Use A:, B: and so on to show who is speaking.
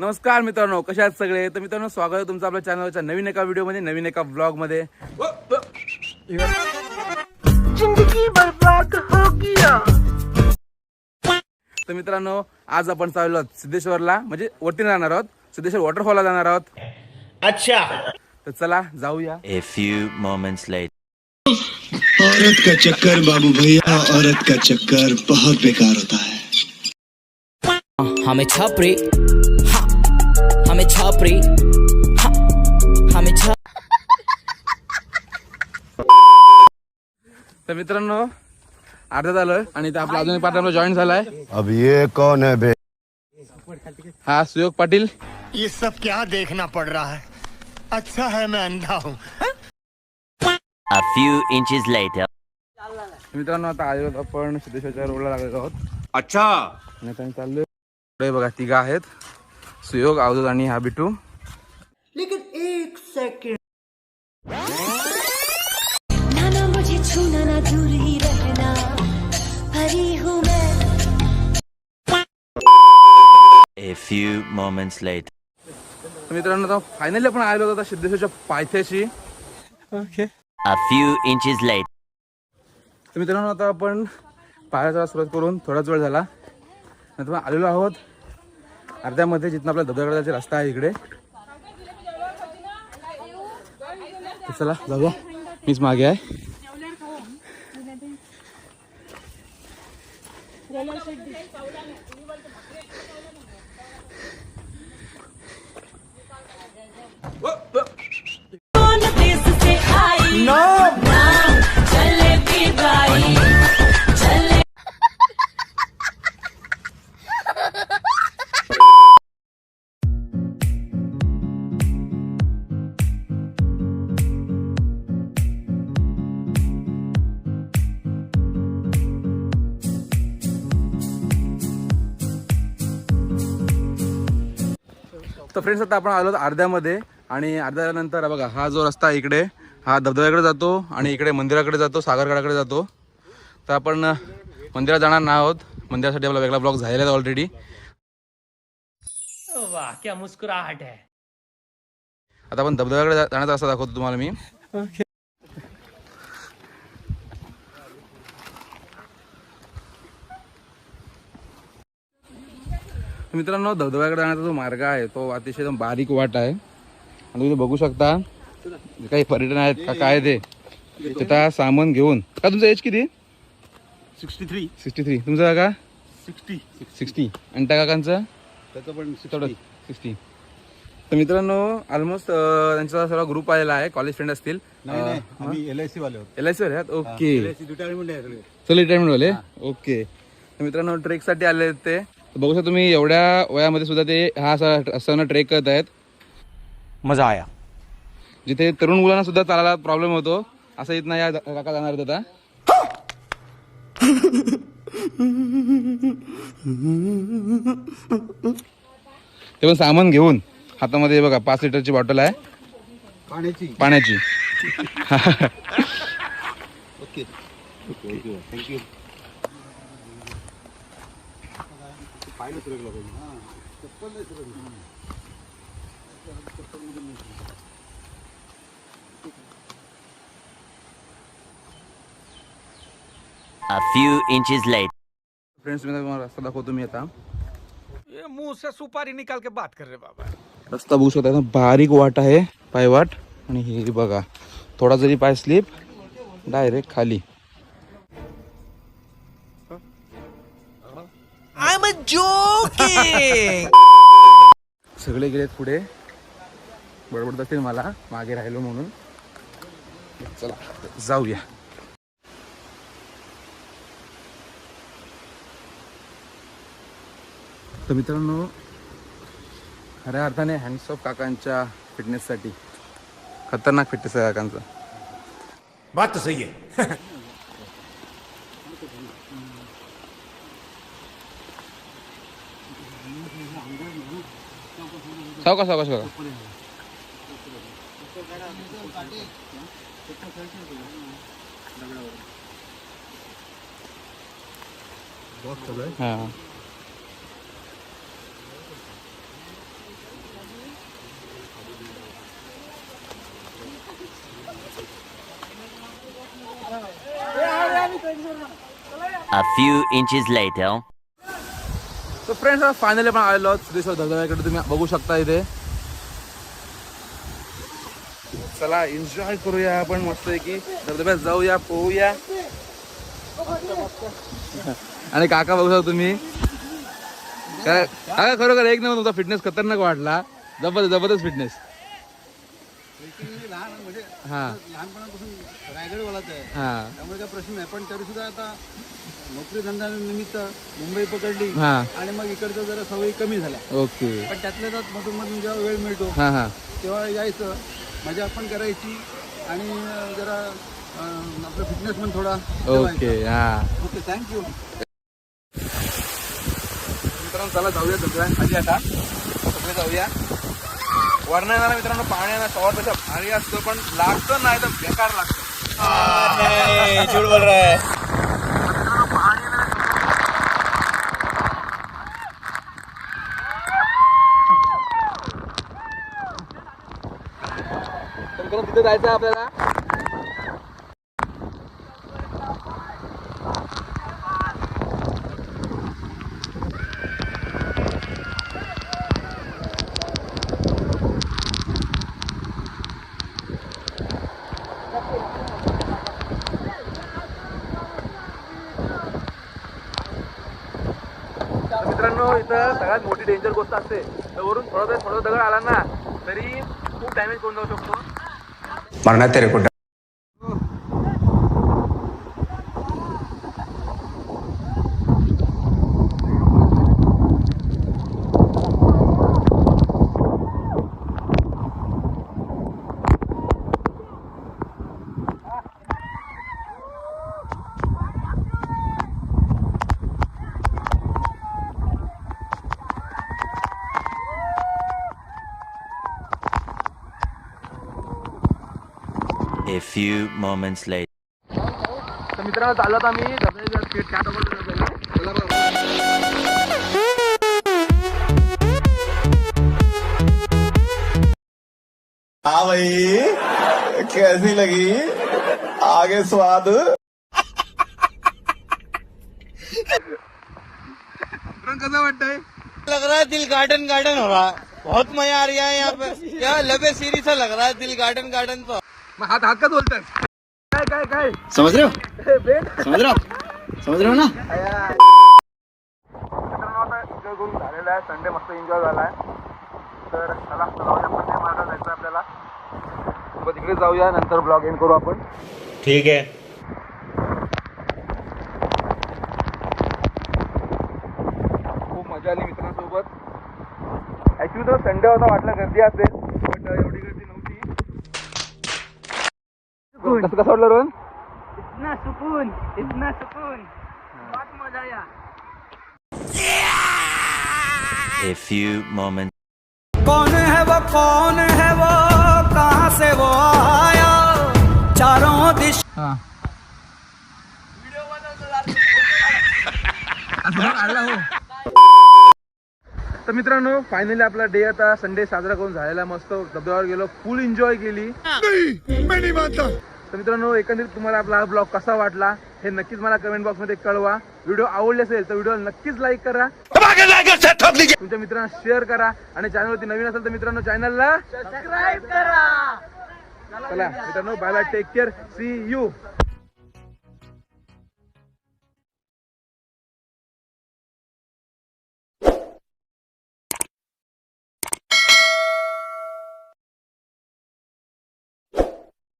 A: नमस्कार मित्रांनो, कशा आहात सगळे? तर मित्रांनो, स्वागत आहे तुमचं आपल्या चॅनलच्या नवीन एका व्हिडिओमध्ये, नवीन एका व्लॉगमध्ये। जिंदगी बर्बाद हो गया। तर मित्रांनो, आज आपण चाललो आहोत सिद्धेश्वरला, म्हणजे वरती जाणार आहोत, सिद्धेश्वर वॉटरफॉलला जाणार आहोत। अच्छा, तर चला जाऊया।
B: A few moments later.
C: औरत का चक्कर बाबू भैया, औरत का चक्कर बहुत बेकार होता है।
D: हमें छापरे, हमें छापरे, हमें छाप।
A: तर मित्रांनो, अर्धा झालं आणि इथं आपला अजून एक पार्टनर जॉईन झालाय।
C: अब ये कौन है बे?
A: हा सुयोग पाटील।
E: ये सब क्या देखना पड़ रहा है? अच्छा है मैं अंधा हूँ।
B: A few inches later.
A: मित्रांनो, आता आलो आपण सिद्धेश्वरच्या रोडला लागलेलो आहोत।
F: अच्छा,
A: आणि आता चाललोय पुढे। बघा, तिघा आहेत, सुयोग, अवधूत आणि हा बिट्टू।
G: लेकिन एक सेकंड,
H: ना मुझे छूना, ना दूर ही रहना, हरी हूँ मैं।
B: A few moments later.
A: तर मित्रांनो, आता फायनली आपण आलो होतो सिद्धेश्वरच्या पायथ्याशी। Okay.
B: A few inches later.
A: तर मित्रांनो, आता आपण पाहायला सुरुवात करून थोडाच वेळ झाला, नंतर आलेलो आहोत अर्ध्यामध्ये, जिथून आपला धबधब्याकडे जायचा रस्ता आहे इकडे। तर चला जाऊया, मीच मागे आहे। तर फ्रेंड्स, आता आपण आलो अर्ध्यामध्ये, आणि अर्ध्यानंतर बघा, हा जो रस्ता आहे इकडे, हा धबधब्याकडे जातो आणि इकडे मंदिराकडे जातो, सागरगडाकडे जातो। तर आपण मंदिरात जाणार नाही आहोत, मंदिरासाठी आपला वेगळा ब्लॉग झालेला आहे ऑलरेडी।
D: वाह, क्या मुस्कुराहट है।
A: आता आपण धबधब्याकडे जाण्याचा रस्ता दाखवतो तुम्हाला मी। मित्रांनो, धबधब्याकडे जाण्याचा जो मार्ग आहे तो अतिशय एकदम बारीक वाट आहे, आणि तुम्ही बघू शकता काही पर्यटन आहेत का काय ते तिथं सामान घेऊन। का तुमचं एज किती? 63। तुमचं का? 60। आणि त्या काकांचं? त्याचं पण 60। तर मित्रांनो, ऑलमोस्ट त्यांचा सर्व ग्रुप आलेला आहे, कॉलेज फ्रेंड असतील।
F: LIC वाले
A: LIC वाले आहेत, ओके। चल, रिटायरमेंट वाले, ओके। तर मित्रांनो, ट्रेकसाठी आले आहेत ते। बघू शकता तुम्ही, एवढ्या वयामध्ये सुद्धा ते हा असा ट्रेक करत आहेत।
F: मजा आया।
A: जिथे तरुण मुलांना सुद्धा चालायला प्रॉब्लेम होतो, असं इथं या काका जाणार आहेत आता। ते पण सामान घेऊन, हातामध्ये बघा 5 लिटरची बॉटल आहे पाण्याची।
F: Okay, thank you.
B: A few inches later.
A: Friends, मी तुम्हाला रस्ता दाखवतो मी आता।
E: ये मुंह से सुपारी निकाल के बात कर रहे बाबा।
A: रस्ता बघू शकता, बारीक वाट आहे, पायवाट, आणि हे बघा, थोडा जरी पाय स्लिप डायरेक्ट खाली।
D: I'm joking.
A: सगळे गेलेत पुढे, बडबडत असतील मला मागे राहिलो म्हणून। चला जाऊया। तर मित्रांनो, खऱ्या अर्थाने हँड्स ऑफ काकांच्या फिटनेससाठी, खतरनाक फिटनेस आहे काकांचा।
E: बात तो सही है।
A: सावकाश सावकाश बघा।
F: बहुत चल रहा है।
A: हाँ
B: A few inches later.
A: तर फ्रेंड्स फायनली आपण आलेलो आहोत सिद्धेश्वर धबधब्याकडे. तुम्ही बघू शकता इथे. चला एन्जॉय करूया आपण मस्त आहे की धबधब्यात जाऊया, पोहूया. आणि काका बघू शकता तुम्ही. काय काका खरोखर एक नंबर तुमचा फिटनेस खतरनाक वाटला. जबरदस्त फिटनेस. हा
F: लहानपणापासून रायगडवालाच आहे,
A: हा
F: त्यामुळे काय प्रश्न नाही. पण तरी सुद्धा आता नोकरी धंदा निमित्त मुंबई पकडली
A: हा
F: आणि मग इकडचं जरा सवयी कमी झाल्या.
A: ओके.
F: पण त्यातल्या त्यात मधून जेव्हा वेळ मिळतो
A: हा हा
F: तेव्हा यायचं, मजा पण करायची आणि जरा आपलं फिटनेस पण थोडा
A: ओके. हा
F: ओके, थँक्यू.
A: मित्रांनो चला जाऊया धबधब्या खाली आता. सगळे जाऊया. वरनं येणारा मित्रांनो पाण्याला शॉवरपेक्षा भारी असतं, पण लागतं नाही तर बेकार लागतं.
D: झूठ बोल रहा है.
A: तर मित्रांनो तिथे जायचं आहे आपल्याला. मित्रांनो इथं सगळ्यात मोठी डेंजर गोष्ट असते, तर वरून थोडा दगड आला ना तरी खूप डॅमेज करून जाऊ शकतो.
I: मरना तेरे को.
B: A few moments later.
A: तर मित्रांनो चालत आम्ही
C: हाँ भाई, कैसी लगी आगे स्वाद?
A: कसं वाटतंय?
D: लग रहा है दिल गार्डन गार्डन हो रहा है. बहुत मजा आ रहा है यहाँ पे. क्या लबे सीरी सा लग रहा है दिल गार्डन गार्डन. तो
A: मग हात का बोलतात? काय
C: समझ रहे हो?
A: भेट.
C: समझ रहे हो ना?
A: मित्रांनो आता एन्जॉय करून झालेला आहे. संडे मस्त एन्जॉय झाला आहे. तर चला जाऊया आपण ते मार्गात जायचं आपल्याला. तिकडे जाऊया, नंतर ब्लॉग एंड करू आपण.
D: ठीक है.
A: खूप मजा आली मित्रांसोबत. ऍक्च्युली तो संडे होता, वाटलं गर्दी असेल, बट एवढी गर्दी नव्हती. कसं वाटलं रोहन?
D: इतना सुकून बहुत मजा आया.
B: A few moments.
D: कौन है वो कहाँ से वो आया चारों दिश.
A: तर मित्रांनो फायनली आपला डे आता संडे साजरा करून झालेला. मस्त धबधब्यावर गेलो, फुल एन्जॉय केली. तर मित्रांनो एकंदरीत तुम्हाला आपला हा ब्लॉग कसा वाटला हे नक्कीच मला कमेंट बॉक्स मध्ये कळवा. व्हिडिओ आवडले असेल तर व्हिडिओला नक्कीच लाईक करा, तुमच्या मित्रांना शेअर करा आणि चॅनलवरती नवीन असेल तर मित्रांनो चॅनलला सबस्क्राईब करा. चला मित्रांनो, bye bye, take care, see you.